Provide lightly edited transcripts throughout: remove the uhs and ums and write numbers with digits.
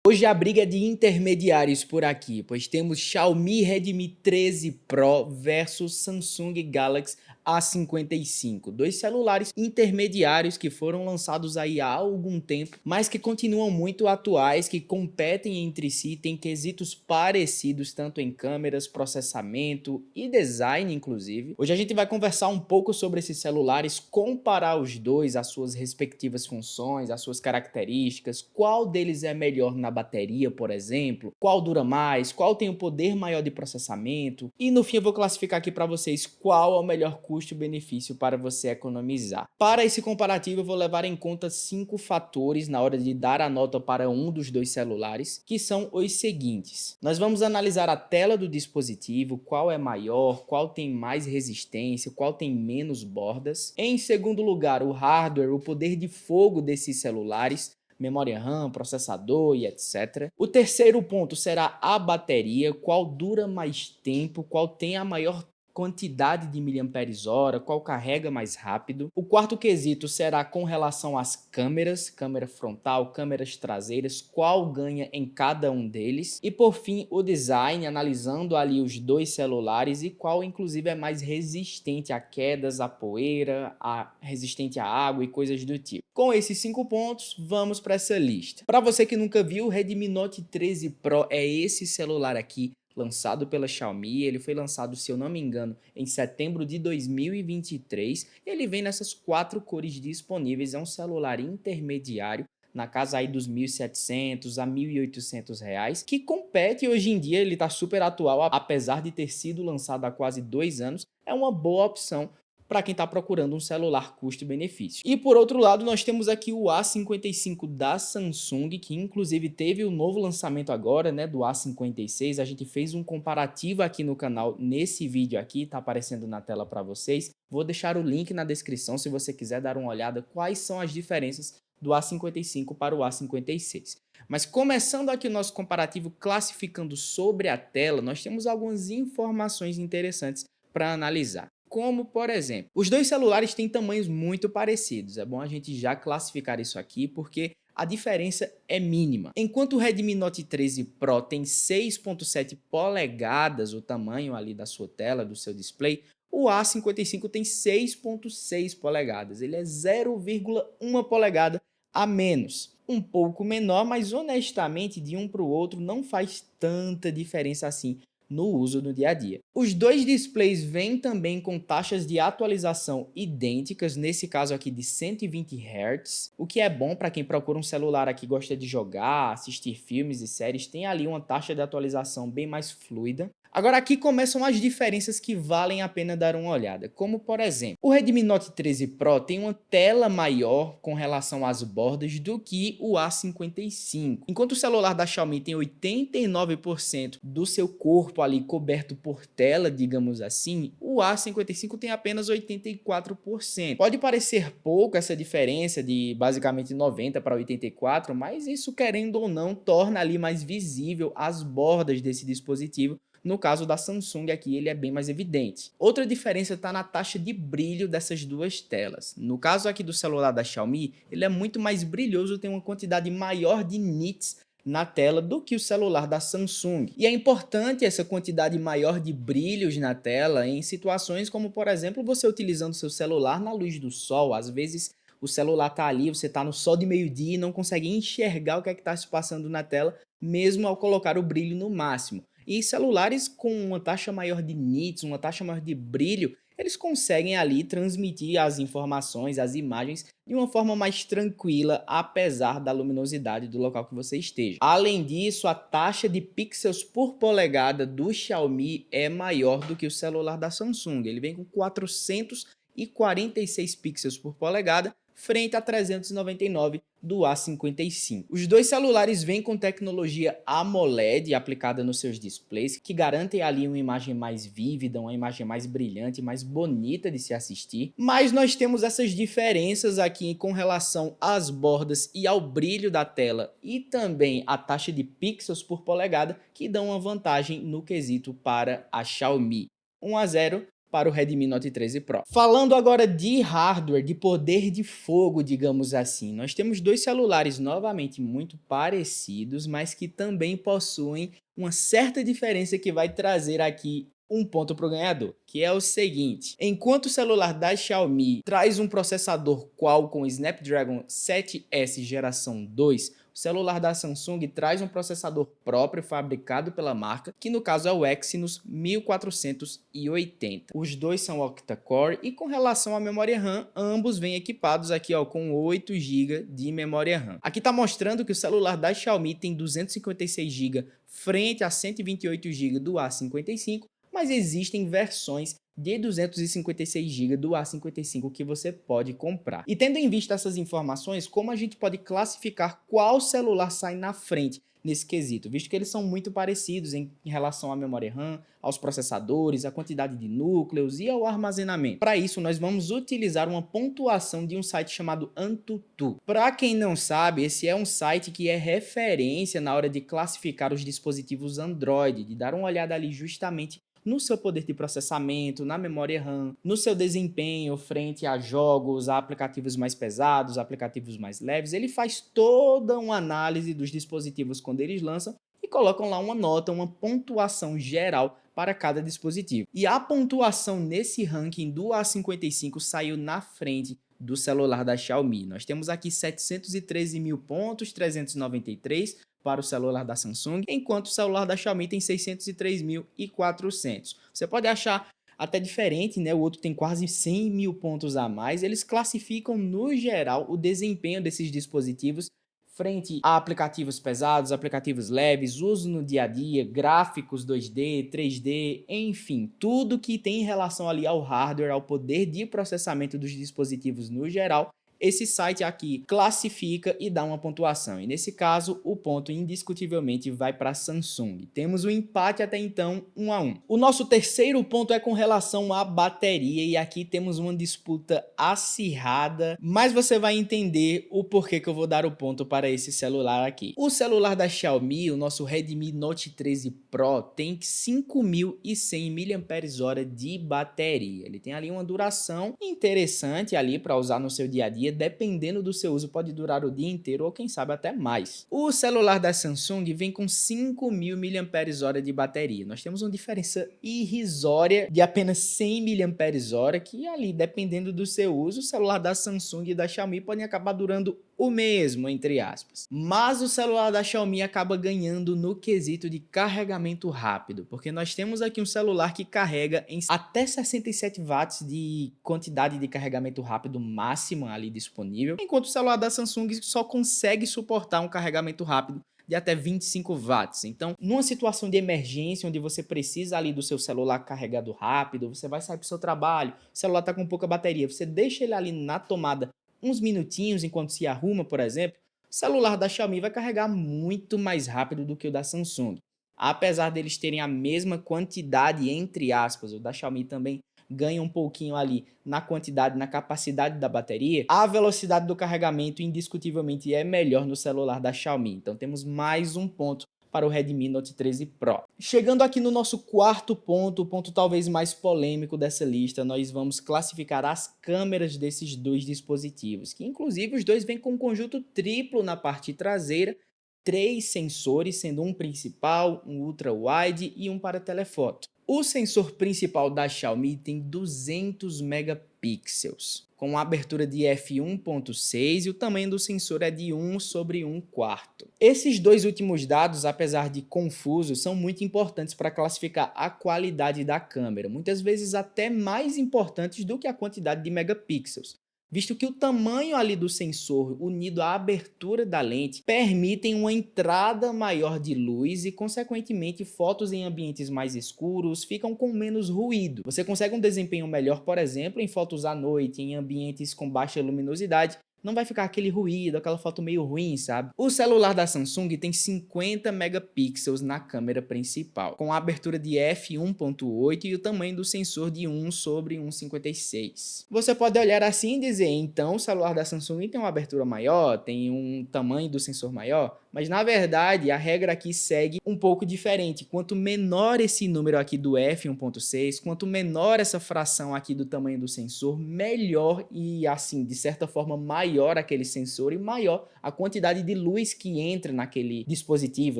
Hoje a briga é de intermediários por aqui, pois temos Xiaomi Redmi 13 Pro versus Samsung Galaxy A55, dois celulares intermediários que foram lançados aí há algum tempo, mas que continuam muito atuais, que competem entre si, têm quesitos parecidos tanto em câmeras, processamento e design inclusive. Hoje a gente vai conversar um pouco sobre esses celulares, comparar os dois, as suas respectivas funções, as suas características, qual deles é melhor na bateria, por exemplo, qual dura mais, qual tem o poder maior de processamento e no fim eu vou classificar aqui para vocês qual é o melhor custo-benefício para você economizar. Para esse comparativo eu vou levar em conta 5 fatores na hora de dar a nota para um dos dois celulares, que são os seguintes. Nós vamos analisar a tela do dispositivo, qual é maior, qual tem mais resistência, qual tem menos bordas. Em segundo lugar, o hardware, o poder de fogo desses celulares, memória RAM, processador e etc. O terceiro ponto será a bateria, qual dura mais tempo, qual tem a maior quantidade de miliamperes-hora, qual carrega mais rápido. O quarto quesito será com relação às câmeras, câmera frontal, câmeras traseiras, qual ganha em cada um deles. E por fim, o design, analisando ali os dois celulares e qual inclusive é mais resistente a quedas, a poeira, resistente à água e coisas do tipo. Com esses 5 pontos, vamos para essa lista. Para você que nunca viu, o Redmi Note 13 Pro é esse celular aqui, lançado pela Xiaomi. Ele foi lançado, se eu não me engano, em setembro de 2023. Ele vem nessas 4 cores disponíveis, é um celular intermediário, na casa aí dos R$ 1.700 a R$ 1.800, que compete hoje em dia, ele está super atual, apesar de ter sido lançado há quase 2 anos, é uma boa opção para quem está procurando um celular custo-benefício. E por outro lado, nós temos aqui o A55 da Samsung, que inclusive teve o novo lançamento agora, né, do A56. A gente fez um comparativo aqui no canal, nesse vídeo aqui, tá aparecendo na tela para vocês. Vou deixar o link na descrição se você quiser dar uma olhada quais são as diferenças do A55 para o A56. Mas começando aqui o nosso comparativo, classificando sobre a tela, nós temos algumas informações interessantes para analisar. Como, por exemplo, os dois celulares têm tamanhos muito parecidos. É bom a gente já classificar isso aqui, porque a diferença é mínima. Enquanto o Redmi Note 13 Pro tem 6.7 polegadas, o tamanho ali da sua tela, do seu display, o A55 tem 6.6 polegadas. Ele é 0,1 polegada a menos. Um pouco menor, mas honestamente, de um para o outro não faz tanta diferença assim no uso no dia a dia. Os dois displays vêm também com taxas de atualização idênticas, nesse caso aqui de 120 Hz, o que é bom para quem procura um celular aqui, gosta de jogar, assistir filmes e séries, tem ali uma taxa de atualização bem mais fluida. Agora aqui começam as diferenças que valem a pena dar uma olhada, como por exemplo, o Redmi Note 13 Pro tem uma tela maior com relação às bordas do que o A55. Enquanto o celular da Xiaomi tem 89% do seu corpo ali coberto por tela, digamos assim, o A55 tem apenas 84%. Pode parecer pouco essa diferença de basicamente 90 para 84, mas isso, querendo ou não, torna ali mais visível as bordas desse dispositivo. No caso da Samsung aqui, ele é bem mais evidente. Outra diferença está na taxa de brilho dessas duas telas. No caso aqui do celular da Xiaomi, ele é muito mais brilhoso, tem uma quantidade maior de nits na tela do que o celular da Samsung. E é importante essa quantidade maior de brilhos na tela em situações como, por exemplo, você utilizando seu celular na luz do sol. Às vezes o celular está ali, você está no sol de meio-dia e não consegue enxergar o que é que está se passando na tela, mesmo ao colocar o brilho no máximo. E celulares com uma taxa maior de nits, uma taxa maior de brilho, eles conseguem ali transmitir as informações, as imagens de uma forma mais tranquila, apesar da luminosidade do local que você esteja. Além disso, a taxa de pixels por polegada do Xiaomi é maior do que o celular da Samsung. Ele vem com 446 pixels por polegada, frente a 399 do A55. Os dois celulares vêm com tecnologia AMOLED aplicada nos seus displays, que garantem ali uma imagem mais vívida, uma imagem mais brilhante, mais bonita de se assistir. Mas nós temos essas diferenças aqui com relação às bordas e ao brilho da tela e também a taxa de pixels por polegada, que dão uma vantagem no quesito para a Xiaomi. 1 a 0 para o Redmi Note 13 Pro. Falando agora de hardware, de poder de fogo, digamos assim, nós temos dois celulares novamente muito parecidos, mas que também possuem uma certa diferença que vai trazer aqui um ponto para o ganhador, que é o seguinte: enquanto o celular da Xiaomi traz um processador Qualcomm Snapdragon 7S geração 2, o celular da Samsung traz um processador próprio fabricado pela marca, que no caso é o Exynos 1480. Os dois são octa-core e com relação à memória RAM, ambos vêm equipados aqui com 8 GB de memória RAM. Aqui está mostrando que o celular da Xiaomi tem 256 GB frente a 128 GB do A55, mas existem versões de 256 GB do A55 que você pode comprar. E tendo em vista essas informações, como a gente pode classificar qual celular sai na frente nesse quesito, visto que eles são muito parecidos em relação à memória RAM, aos processadores, à quantidade de núcleos e ao armazenamento. Para isso, nós vamos utilizar uma pontuação de um site chamado AnTuTu. Para quem não sabe, esse é um site que é referência na hora de classificar os dispositivos Android, de dar uma olhada ali justamente no seu poder de processamento, na memória RAM, no seu desempenho frente a jogos, a aplicativos mais pesados, aplicativos mais leves. Ele faz toda uma análise dos dispositivos quando eles lançam e colocam lá uma nota, uma pontuação geral para cada dispositivo. E a pontuação nesse ranking do A55 saiu na frente do celular da Xiaomi. Nós temos aqui 713 mil pontos, 393 para o celular da Samsung, enquanto o celular da Xiaomi tem 603.400. Você pode achar até diferente, né? O outro tem quase 100 mil pontos a mais. Eles classificam, no geral, o desempenho desses dispositivos frente a aplicativos pesados, aplicativos leves, uso no dia a dia, gráficos 2D, 3D, enfim, tudo que tem em relação ali ao hardware, ao poder de processamento dos dispositivos no geral. Esse site aqui classifica e dá uma pontuação, e nesse caso o ponto indiscutivelmente vai para a Samsung. Temos um empate até então 1 a 1. O nosso terceiro ponto é com relação à bateria, e aqui temos uma disputa acirrada, mas você vai entender o porquê que eu vou dar o ponto para esse celular aqui. O celular da Xiaomi, o nosso Redmi Note 13 Pro, tem 5.100 mAh de bateria. Ele tem ali uma duração interessante ali para usar no seu dia a dia. Dependendo do seu uso, pode durar o dia inteiro ou quem sabe até mais. O celular da Samsung vem com 5.000 mAh de bateria. Nós temos uma diferença irrisória de apenas 100 mAh, que ali, dependendo do seu uso, o celular da Samsung e da Xiaomi podem acabar durando o mesmo, entre aspas. Mas o celular da Xiaomi acaba ganhando no quesito de carregamento rápido, porque nós temos aqui um celular que carrega em até 67 watts de quantidade de carregamento rápido máxima ali disponível, enquanto o celular da Samsung só consegue suportar um carregamento rápido de até 25 watts. Então, numa situação de emergência, onde você precisa ali do seu celular carregado rápido, você vai sair para o seu trabalho, o celular está com pouca bateria, você deixa ele ali na tomada uns minutinhos enquanto se arruma, por exemplo, o celular da Xiaomi vai carregar muito mais rápido do que o da Samsung. Apesar deles terem a mesma quantidade, entre aspas, o da Xiaomi também ganha um pouquinho ali na quantidade, na capacidade da bateria, a velocidade do carregamento indiscutivelmente é melhor no celular da Xiaomi. Então temos mais um ponto para o Redmi Note 13 Pro. Chegando aqui no nosso quarto ponto, o ponto talvez mais polêmico dessa lista, nós vamos classificar as câmeras desses dois dispositivos, que inclusive os dois vêm com um conjunto triplo na parte traseira, 3 sensores, sendo um principal, um ultra-wide e um para telefoto. O sensor principal da Xiaomi tem 200 megapixels, com uma abertura de f1.6 e o tamanho do sensor é de 1/1/4. Esses dois últimos dados, apesar de confusos, são muito importantes para classificar a qualidade da câmera, muitas vezes até mais importantes do que a quantidade de megapixels, visto que o tamanho ali do sensor unido à abertura da lente permitem uma entrada maior de luz e, consequentemente, fotos em ambientes mais escuros ficam com menos ruído. Você consegue um desempenho melhor, por exemplo, em fotos à noite, em ambientes com baixa luminosidade. Não vai ficar aquele ruído, aquela foto meio ruim, sabe? O celular da Samsung tem 50 megapixels na câmera principal, com a abertura de f1.8 e o tamanho do sensor de 1/156. Você pode olhar assim e dizer, então o celular da Samsung tem uma abertura maior, tem um tamanho do sensor maior? mas na verdade a regra aqui segue um pouco diferente. Quanto menor esse número aqui do f1.6, quanto menor essa fração aqui do tamanho do sensor, melhor e assim, de certa forma, maior aquele sensor e maior a quantidade de luz que entra naquele dispositivo,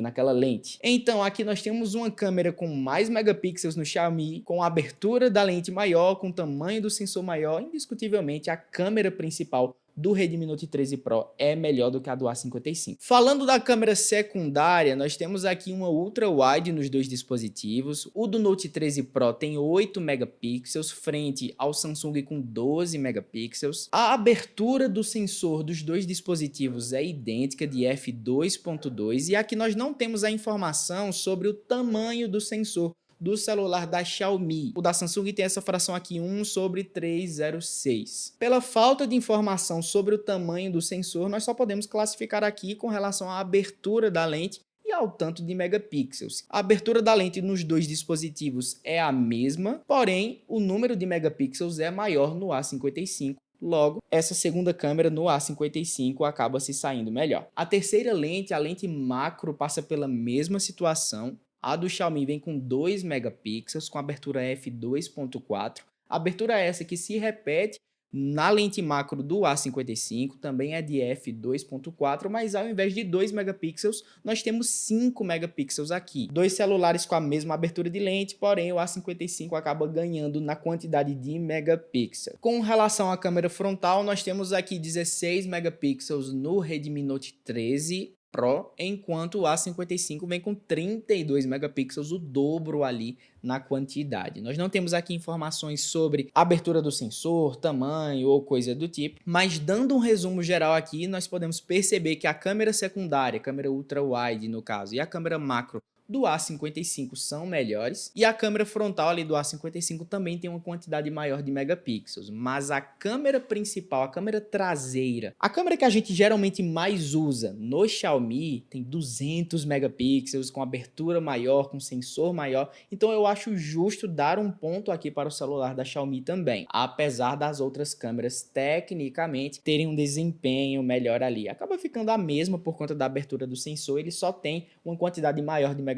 naquela lente. Então aqui nós temos uma câmera com mais megapixels no Xiaomi, com a abertura da lente maior, com o tamanho do sensor maior. Indiscutivelmente a câmera principal do Redmi Note 13 Pro é melhor do que a do A55. Falando da câmera secundária, nós temos aqui uma ultra wide nos dois dispositivos. O do Note 13 Pro tem 8 megapixels frente ao Samsung com 12 megapixels. A abertura do sensor dos dois dispositivos é idêntica, de f2.2, e aqui nós não temos a informação sobre o tamanho do sensor do celular da Xiaomi. O da Samsung tem essa fração aqui 1/306. Pela falta de informação sobre o tamanho do sensor, nós só podemos classificar aqui com relação à abertura da lente e ao tanto de megapixels. A abertura da lente nos dois dispositivos é a mesma, porém o número de megapixels é maior no A55. Logo, essa segunda câmera no A55 acaba se saindo melhor. A terceira lente, a lente macro, passa pela mesma situação. A do Xiaomi vem com 2 megapixels, com abertura f2.4. Abertura essa que se repete na lente macro do A55, também é de f2.4, mas ao invés de 2 megapixels, nós temos 5 megapixels aqui. Dois celulares com a mesma abertura de lente, porém o A55 acaba ganhando na quantidade de megapixels. Com relação à câmera frontal, nós temos aqui 16 megapixels no Redmi Note 13 Pro, enquanto o A55 vem com 32 megapixels, o dobro ali na quantidade. Nós não temos aqui informações sobre abertura do sensor, tamanho ou coisa do tipo, mas dando um resumo geral aqui, nós podemos perceber que a câmera secundária, câmera ultra wide no caso, e a câmera macro do A55 são melhores, e a câmera frontal ali do A55 também tem uma quantidade maior de megapixels, mas a câmera principal, a câmera traseira, a câmera que a gente geralmente mais usa no Xiaomi, tem 200 megapixels, com abertura maior, com sensor maior, então eu acho justo dar um ponto aqui para o celular da Xiaomi também, apesar das outras câmeras tecnicamente terem um desempenho melhor ali. Acaba ficando a mesma por conta da abertura do sensor, ele só tem uma quantidade maior de megapixels.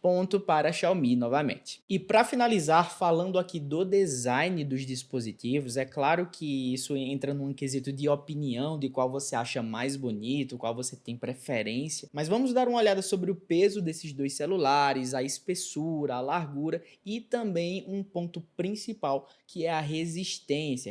Ponto para a Xiaomi novamente. E para finalizar, falando aqui do design dos dispositivos, é claro que isso entra num quesito de opinião, de qual você acha mais bonito, qual você tem preferência, mas vamos dar uma olhada sobre o peso desses dois celulares, a espessura, a largura e também um ponto principal, que é a resistência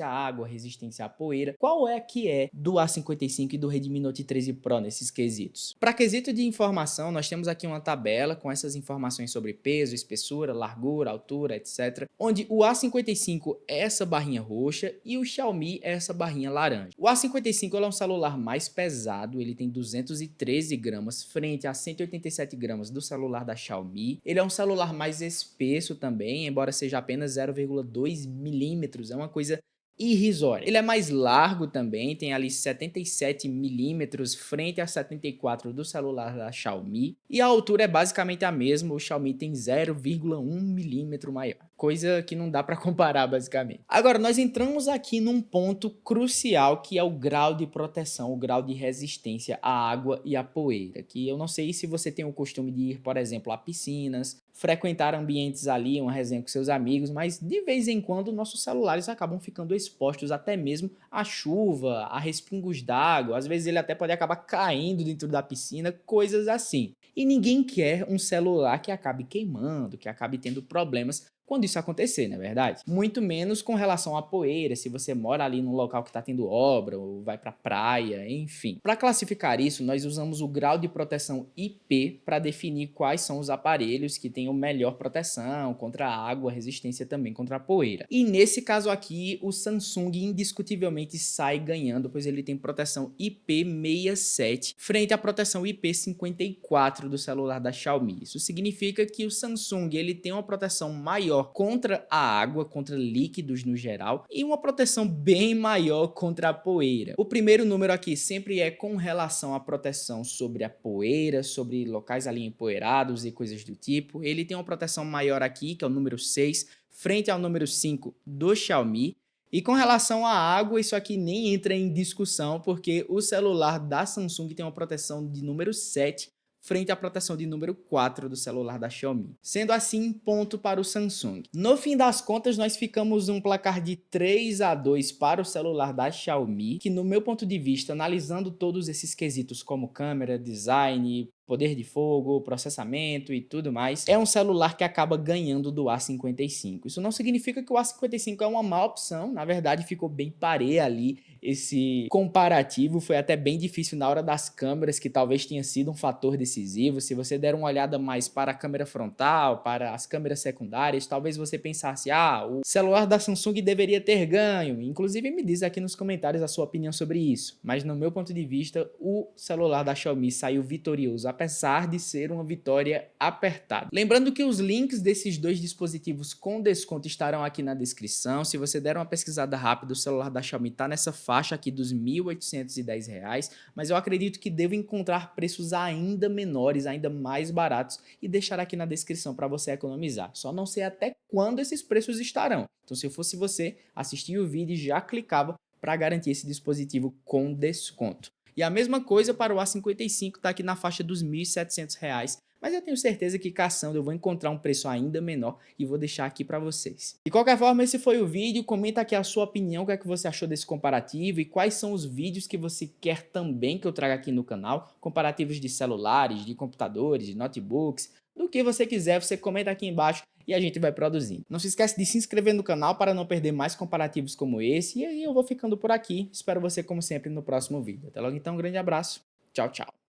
à água, resistência à poeira. Qual é que é do A55 e do Redmi Note 13 Pro nesses quesitos? Para quesito de informação, nós temos aqui uma tabela com essas informações sobre peso, espessura, largura, altura, etc. Onde o A55 é essa barrinha roxa e o Xiaomi é essa barrinha laranja. O A55 é um celular mais pesado, ele tem 213 gramas frente a 187 gramas do celular da Xiaomi. Ele é um celular mais espesso também, embora seja apenas 0,2 milímetros, é uma coisa irrisória. Ele é mais largo também, tem ali 77 milímetros frente a 74 do celular da Xiaomi. E a altura é basicamente a mesma, o Xiaomi tem 0,1 milímetro maior. Coisa que não dá para comparar basicamente. Agora, nós entramos aqui num ponto crucial que é o grau de proteção, o grau de resistência à água e à poeira. Que eu não sei se você tem o costume de ir, por exemplo, a piscinas, frequentar ambientes ali, uma resenha com seus amigos, mas de vez em quando nossos celulares acabam ficando expostos até mesmo à chuva, a respingos d'água, às vezes ele até pode acabar caindo dentro da piscina, coisas assim. E ninguém quer um celular que acabe queimando, que acabe tendo problemas quando isso acontecer, não é verdade? Muito menos com relação à poeira, se você mora ali num local que está tendo obra ou vai para praia, enfim. Para classificar isso, nós usamos o grau de proteção IP para definir quais são os aparelhos que têm melhor proteção contra a água, resistência também contra a poeira. E nesse caso aqui, o Samsung indiscutivelmente sai ganhando, pois ele tem proteção IP67 frente à proteção IP54 do celular da Xiaomi. Isso significa que o Samsung ele tem uma proteção maior contra a água, contra líquidos no geral, e uma proteção bem maior contra a poeira. O primeiro número aqui sempre é com relação à proteção sobre a poeira, sobre locais ali empoeirados e coisas do tipo. Ele tem uma proteção maior aqui, que é o número 6, frente ao número 5 do Xiaomi. E com relação à água, isso aqui nem entra em discussão, porque o celular da Samsung tem uma proteção de número 7 frente à proteção de número 4 do celular da Xiaomi. Sendo assim, ponto para o Samsung. No fim das contas, nós ficamos um placar de 3-2 para o celular da Xiaomi, que no meu ponto de vista, analisando todos esses quesitos como câmera, design, poder de fogo, processamento e tudo mais, é um celular que acaba ganhando do A55. Isso não significa que o A55 é uma má opção, na verdade ficou bem parê ali esse comparativo, foi até bem difícil na hora das câmeras, que talvez tenha sido um fator decisivo. Se você der uma olhada mais para a câmera frontal, para as câmeras secundárias, talvez você pensasse, o celular da Samsung deveria ter ganho. Inclusive me diz aqui nos comentários a sua opinião sobre isso, mas no meu ponto de vista, o celular da Xiaomi saiu vitorioso, apesar de ser uma vitória apertada. Lembrando que os links desses dois dispositivos com desconto estarão aqui na descrição. Se você der uma pesquisada rápida, o celular da Xiaomi está nessa faixa aqui dos R$ 1.810, mas eu acredito que devo encontrar preços ainda menores, ainda mais baratos, e deixar aqui na descrição para você economizar. Só não sei até quando esses preços estarão. Então, se eu fosse você, assistia o vídeo e já clicava para garantir esse dispositivo com desconto. E a mesma coisa para o A55, está aqui na faixa dos R$ 1.700, mas eu tenho certeza que caçando eu vou encontrar um preço ainda menor e vou deixar aqui para vocês. De qualquer forma, esse foi o vídeo. Comenta aqui a sua opinião, o que é que você achou desse comparativo e quais são os vídeos que você quer também que eu traga aqui no canal, comparativos de celulares, de computadores, de notebooks, do que você quiser, você comenta aqui embaixo e a gente vai produzindo. Não se esquece de se inscrever no canal para não perder mais comparativos como esse. E aí eu vou ficando por aqui. Espero você como sempre no próximo vídeo. Até logo então, um grande abraço. Tchau, tchau.